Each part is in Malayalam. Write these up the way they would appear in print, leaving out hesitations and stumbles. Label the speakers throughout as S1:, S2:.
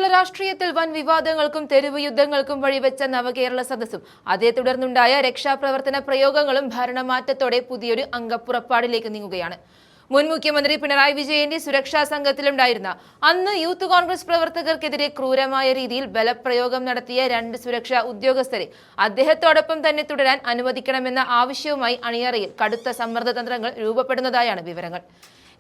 S1: കേരള രാഷ്ട്രീയത്തിൽ വൻ വിവാദങ്ങൾക്കും തെരുവ് യുദ്ധങ്ങൾക്കും വഴിവെച്ച നവകേരള സദസ്സും അതേ തുടർന്നുണ്ടായ രക്ഷാപ്രവർത്തന പ്രയോഗങ്ങളും ഭരണമാറ്റത്തോടെ പുതിയൊരു അംഗപ്പുറപ്പാടിലേക്ക് നീങ്ങുകയാണ്. മുൻ മുഖ്യമന്ത്രി പിണറായി വിജയന്റെ സുരക്ഷാ സംഘത്തിലുണ്ടായിരുന്ന അന്ന് യൂത്ത് കോൺഗ്രസ് പ്രവർത്തകർക്കെതിരെ ക്രൂരമായ രീതിയിൽ ബലപ്രയോഗം നടത്തിയ 2 സുരക്ഷാ ഉദ്യോഗസ്ഥരെ അദ്ദേഹത്തോടൊപ്പം തന്നെ തുടരാൻ അനുവദിക്കണമെന്ന ആവശ്യവുമായി അണിയറയിൽ കടുത്ത സമ്മർദ്ദ തന്ത്രങ്ങൾ രൂപപ്പെടുന്നതായാണ് വിവരങ്ങൾ.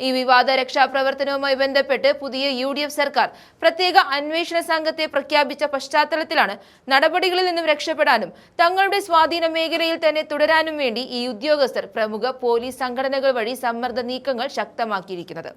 S1: ഈ വിവാദ രക്ഷാപ്രവർത്തനവുമായി ബന്ധപ്പെട്ട് പുതിയ UDF സർക്കാർ പ്രത്യേക അന്വേഷണ സംഘത്തെ പ്രഖ്യാപിച്ച പശ്ചാത്തലത്തിലാണ് നടപടികളിൽ നിന്നും രക്ഷപ്പെടാനും തങ്ങളുടെ സ്വാധീന മേഖലയിൽ തന്നെ തുടരാനും വേണ്ടി ഈ ഉദ്യോഗസ്ഥർ പ്രമുഖ പോലീസ് സംഘടനകൾ വഴി സമ്മർദ്ദ നീക്കങ്ങൾ ശക്തമാക്കിയിരിക്കുന്നത്.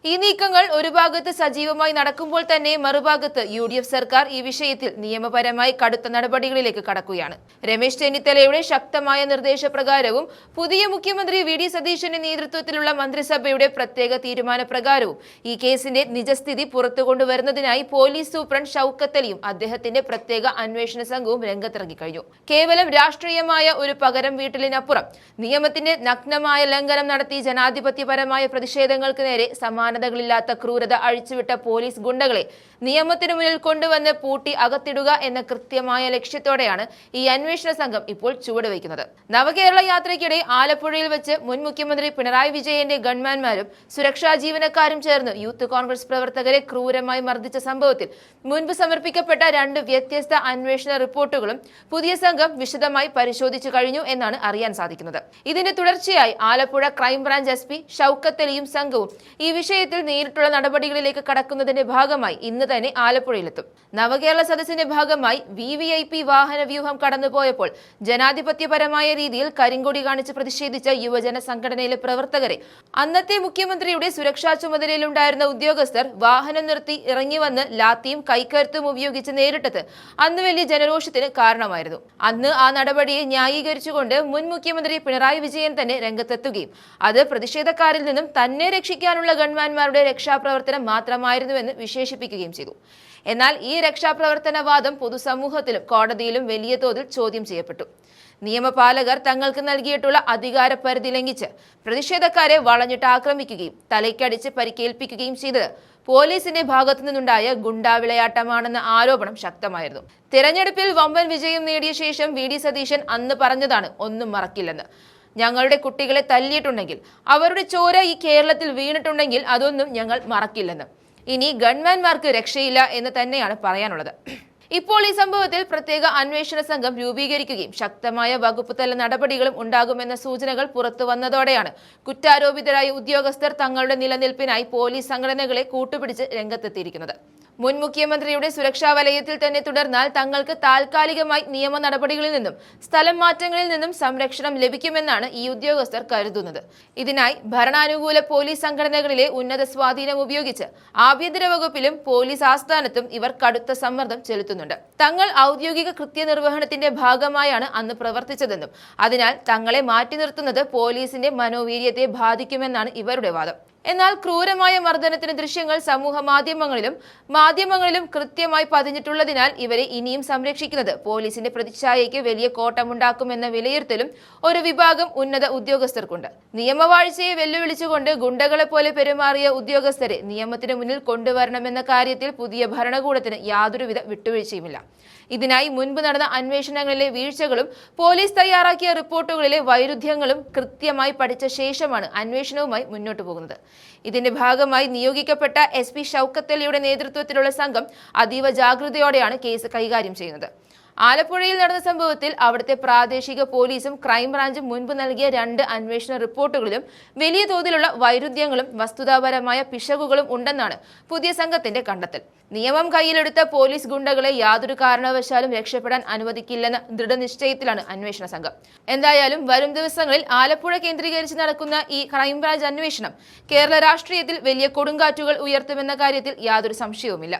S1: ഈ നീക്കങ്ങൾ ഒരു ഭാഗത്ത് സജീവമായി നടക്കുമ്പോൾ തന്നെ മറുഭാഗത്ത് UDF സർക്കാർ ഈ വിഷയത്തിൽ നിയമപരമായി കടുത്ത നടപടികളിലേക്ക് കടക്കുകയാണ്. രമേശ് ചെന്നിത്തലയുടെ ശക്തമായ നിർദ്ദേശപ്രകാരവും പുതിയ മുഖ്യമന്ത്രി VD സതീശന്റെ നേതൃത്വത്തിലുള്ള മന്ത്രിസഭയുടെ പ്രത്യേക തീരുമാനപ്രകാരവും ഈ കേസിന്റെ നിജസ്ഥിതി പുറത്തു കൊണ്ടുവരുന്നതിനായി പോലീസ് സൂപ്രണ്ട് ഷൗക്കത്ത് അലിയും അദ്ദേഹത്തിന്റെ പ്രത്യേക അന്വേഷണ സംഘവും രംഗത്തിറങ്ങിക്കഴിഞ്ഞു. കേവലം രാഷ്ട്രീയമായ ഒരു പകരം വീട്ടലിനപ്പുറം നിയമത്തിന്റെ നഗ്നമായ ലംഘനം നടത്തി ജനാധിപത്യപരമായ പ്രതിഷേധങ്ങൾക്ക് നേരെ സമാനതകളില്ലാത്ത ക്രൂരത അഴിച്ചുവിട്ട പോലീസ് ഗുണ്ടകളെ നിയമത്തിനു മുന്നിൽ കൊണ്ടുവന്ന് പൂട്ടി അകത്തിടുക എന്ന കൃത്യമായ ലക്ഷ്യത്തോടെയാണ് ഈ അന്വേഷണ സംഘം ഇപ്പോൾ ചുവടുവയ്ക്കുന്നത്. നവകേരള യാത്രയ്ക്കിടെ ആലപ്പുഴയിൽ വെച്ച് മുൻ മുഖ്യമന്ത്രി പിണറായി വിജയന്റെ ഗൺമാൻമാരും സുരക്ഷാ ജീവനക്കാരും ചേർന്ന് യൂത്ത് കോൺഗ്രസ് പ്രവർത്തകരെ ക്രൂരമായി മർദ്ദിച്ച സംഭവത്തിൽ മുൻപ് സമർപ്പിക്കപ്പെട്ട 2 വ്യത്യസ്ത അന്വേഷണ റിപ്പോർട്ടുകളും പുതിയ സംഘം വിശദമായി പരിശോധിച്ചു കഴിഞ്ഞു എന്നാണ് അറിയാൻ സാധിക്കുന്നത്. ഇതിന്റെ തുടർച്ചയായി ആലപ്പുഴ ക്രൈംബ്രാഞ്ച് SP ഷൗക്കത്ത് അലിയും സംഘവും ഈ വിഷയത്തിൽ നേരിട്ടുള്ള നടപടികളിലേക്ക് കടക്കുന്നതിന്റെ ഭാഗമായി ഇന്ന് തന്നെ ആലപ്പുഴയിലെത്തും. നവകേരള സദസ്സിന്റെ ഭാഗമായി VVIP വാഹന വ്യൂഹം കടന്നുപോയപ്പോൾ ജനാധിപത്യപരമായ രീതിയിൽ കരിങ്കൊടി കാണിച്ച് പ്രതിഷേധിച്ച യുവജന സംഘടനയിലെ പ്രവർത്തകരെ അന്നത്തെ മുഖ്യമന്ത്രിയുടെ സുരക്ഷാ ചുമതലയിലുണ്ടായിരുന്ന ഉദ്യോഗസ്ഥർ വാഹനം നിർത്തി ഇറങ്ങി വന്ന് ലാത്തിയും കൈക്കരുത്തും ഉപയോഗിച്ച് നേരിട്ടത് അന്ന് വലിയ ജനരോഷത്തിന് കാരണമായിരുന്നു. അന്ന് ആ നടപടിയെ ന്യായീകരിച്ചുകൊണ്ട് മുൻ മുഖ്യമന്ത്രി പിണറായി വിജയൻ തന്നെ രംഗത്തെത്തുകയും അത് പ്രതിഷേധക്കാരിൽ നിന്നും തന്നെ രക്ഷിക്കാനുള്ള ഗൺമാൻമാരുടെ രക്ഷാപ്രവർത്തനം മാത്രമായിരുന്നുവെന്ന് വിശേഷിപ്പിക്കുകയും ചെയ്തു. എന്നാൽ ഈ രക്ഷാപ്രവർത്തനവാദം പൊതുസമൂഹത്തിലും കോടതിയിലും വലിയ തോതിൽ ചോദ്യം ചെയ്യപ്പെട്ടു. നിയമപാലകർ തങ്ങൾക്ക് നൽകിയിട്ടുള്ള അധികാര പരിധി ലംഘിച്ച് പ്രതിഷേധക്കാരെ വളഞ്ഞിട്ട് ആക്രമിക്കുകയും തലയ്ക്കടിച്ച് പരിക്കേൽപ്പിക്കുകയും ചെയ്തത് പോലീസിന്റെ ഭാഗത്തു നിന്നുണ്ടായ ഗുണ്ടാവിളയാട്ടമാണെന്ന ആരോപണം ശക്തമായിരുന്നു. തിരഞ്ഞെടുപ്പിൽ വമ്പൻ വിജയം നേടിയ ശേഷം VD സതീശൻ അന്ന് പറഞ്ഞതാണ് ഒന്നും മറക്കില്ലെന്ന്. ഞങ്ങളുടെ കുട്ടികളെ തല്ലിയിട്ടുണ്ടെങ്കിൽ, അവരുടെ ചോര ഈ കേരളത്തിൽ വീണിട്ടുണ്ടെങ്കിൽ അതൊന്നും ഞങ്ങൾ മറക്കില്ലെന്ന്. ഇനി ഗൺമാൻമാർക്ക് രക്ഷയില്ല എന്ന് തന്നെയാണ് പറയാനുള്ളത്. ഇപ്പോൾ ഈ സംഭവത്തിൽ പ്രത്യേക അന്വേഷണ സംഘം രൂപീകരിക്കുകയും ശക്തമായ വകുപ്പ് തല നടപടികളും ഉണ്ടാകുമെന്ന സൂചനകൾ പുറത്തു വന്നതോടെയാണ് കുറ്റാരോപിതരായ ഉദ്യോഗസ്ഥർ തങ്ങളുടെ നിലനിൽപ്പിനായി പോലീസ് സംഘടനകളെ കൂട്ടുപിടിച്ച് രംഗത്തെത്തിയിരിക്കുന്നത്. മുൻ മുഖ്യമന്ത്രിയുടെ സുരക്ഷാ വലയത്തിൽ തന്നെ തുടർന്നാൽ തങ്ങൾക്ക് താൽക്കാലികമായി നിയമ നടപടികളിൽ നിന്നും സ്ഥലം മാറ്റങ്ങളിൽ നിന്നും സംരക്ഷണം ലഭിക്കുമെന്നാണ് ഈ ഉദ്യോഗസ്ഥർ കരുതുന്നത്. ഇതിനായി ഭരണാനുകൂല പോലീസ് സംഘടനകളിലെ ഉന്നത സ്വാധീനം ഉപയോഗിച്ച് ആഭ്യന്തര വകുപ്പിലും പോലീസ് ആസ്ഥാനത്തും ഇവർ കടുത്ത സമ്മർദ്ദം ചെലുത്തുന്നുണ്ട്. തങ്ങൾ ഔദ്യോഗിക കൃത്യനിർവഹണത്തിന്റെ ഭാഗമായാണ് അന്ന് പ്രവർത്തിച്ചതെന്നും അതിനാൽ തങ്ങളെ മാറ്റി നിർത്തുന്നത് പോലീസിന്റെ മനോവീര്യത്തെ ബാധിക്കുമെന്നാണ് ഇവരുടെ വാദം. എന്നാൽ ക്രൂരമായ മർദ്ദനത്തിന് ദൃശ്യങ്ങൾ സമൂഹ മാധ്യമങ്ങളിലും കൃത്യമായി പതിഞ്ഞിട്ടുള്ളതിനാൽ ഇവരെ ഇനിയും സംരക്ഷിക്കുന്നത് പോലീസിന്റെ പ്രതിച്ഛായയ്ക്ക് വലിയ കോട്ടമുണ്ടാക്കുമെന്ന വിലയിരുത്തലും ഒരു വിഭാഗം ഉന്നത ഉദ്യോഗസ്ഥർക്കുണ്ട്. നിയമവാഴ്ചയെ വെല്ലുവിളിച്ചുകൊണ്ട് ഗുണ്ടകളെ പോലെ പെരുമാറിയ ഉദ്യോഗസ്ഥരെ നിയമത്തിന് മുന്നിൽ കൊണ്ടുവരണമെന്ന കാര്യത്തിൽ പുതിയ ഭരണകൂടത്തിന് യാതൊരുവിധ വിട്ടുവീഴ്ചയുമില്ല. ഇതിനായി മുൻപ് നടന്ന അന്വേഷണങ്ങളിലെ വീഴ്ചകളും പോലീസ് തയ്യാറാക്കിയ റിപ്പോർട്ടുകളിലെ വൈരുദ്ധ്യങ്ങളും കൃത്യമായി പഠിച്ച ശേഷമാണ് അന്വേഷണവുമായി മുന്നോട്ടു പോകുന്നത്. ഇതിന്റെ ഭാഗമായി നിയോഗിക്കപ്പെട്ട SP ഷൗക്കത്ത് അലിയുടെ നേതൃത്വത്തിലുള്ള സംഘം അതീവ ജാഗ്രതയോടെയാണ് കേസ് കൈകാര്യം ചെയ്യുന്നത്. ആലപ്പുഴയിൽ നടന്ന സംഭവത്തിൽ അവിടുത്തെ പ്രാദേശിക പോലീസും ക്രൈംബ്രാഞ്ചും മുൻപ് നൽകിയ 2 അന്വേഷണ റിപ്പോർട്ടുകളിലും വലിയ തോതിലുള്ള വൈരുദ്ധ്യങ്ങളും വസ്തുതാപരമായ പിശകുകളും ഉണ്ടെന്നാണ് പുതിയ സംഘത്തിന്റെ കണ്ടെത്തൽ. നിയമം കയ്യിലെടുത്ത പോലീസ് ഗുണ്ടകളെ യാതൊരു കാരണവശാലും രക്ഷപ്പെടാൻ അനുവദിക്കില്ലെന്ന ദൃഢനിശ്ചയത്തിലാണ് അന്വേഷണ സംഘം. എന്തായാലും വരും ദിവസങ്ങളിൽ ആലപ്പുഴ കേന്ദ്രീകരിച്ച് നടക്കുന്ന ഈ ക്രൈംബ്രാഞ്ച് അന്വേഷണം കേരള രാഷ്ട്രീയത്തിൽ വലിയ കൊടുങ്കാറ്റുകൾ ഉയർത്തുമെന്ന കാര്യത്തിൽ യാതൊരു സംശയവുമില്ല.